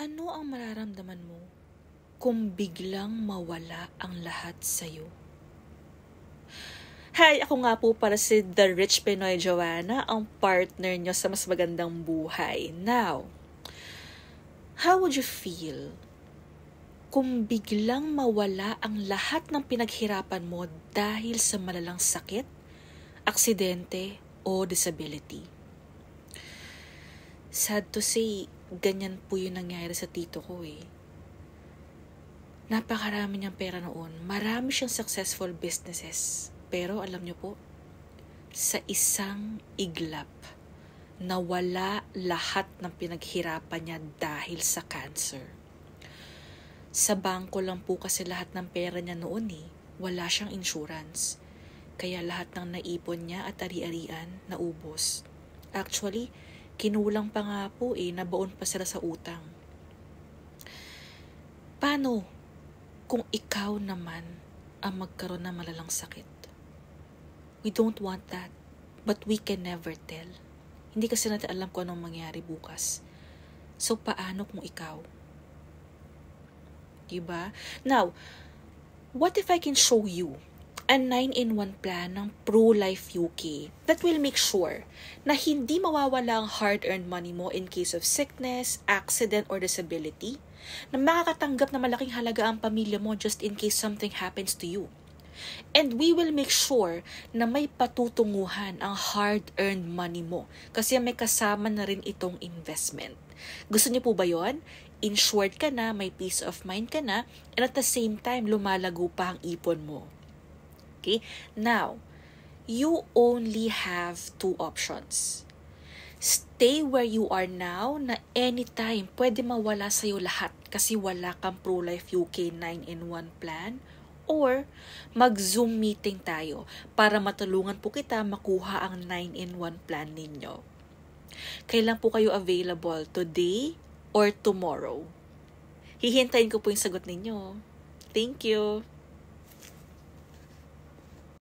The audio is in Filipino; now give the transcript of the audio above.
Ano ang mararamdaman mo kung biglang mawala ang lahat sa'yo? Hi! Ako nga po para si The Rich Pinoy Joanna, ang partner nyo sa mas magandang buhay. Now, how would you feel kung biglang mawala ang lahat ng pinaghirapan mo dahil sa malalang sakit, aksidente, o disability? Sad to say, ganyan po yung nangyari sa tito ko eh. Napakarami niyang pera noon. Marami siyang successful businesses. Pero alam niyo po, sa isang iglap, nawala lahat ng pinaghirapan niya dahil sa cancer. Sa bangko lang po kasi lahat ng pera niya noon eh. Wala siyang insurance. Kaya lahat ng naipon niya at ari-arian naubos. Actually, kinulang pa nga po eh, nabaon pa sila sa utang. Paano kung ikaw naman ang magkaroon ng malalang sakit? We don't want that, but we can never tell. Hindi kasi natin alam kung anong mangyari bukas. So, paano kung ikaw? Diba? Now, what if I can show you a 9-in-1 plan ng Pro-Life UK that will make sure na hindi mawawala ang hard-earned money mo in case of sickness, accident, or disability, na makakatanggap na malaking halaga ang pamilya mo just in case something happens to you. And we will make sure na may patutunguhan ang hard-earned money mo kasi may kasama na rin itong investment. Gusto niyo po ba yon? Insured ka na, may peace of mind ka na, and at the same time, lumalago pa ang ipon mo. Okay? Now, you only have 2 options. Stay where you are now na anytime pwede mawala sa'yo lahat kasi wala kang Pro-Life UK 9-in-1 plan, or mag-Zoom meeting tayo para matulungan po kita makuha ang 9-in-1 plan ninyo. Kailan po kayo available? Today or tomorrow? Hihintayin ko po yung sagot ninyo. Thank you!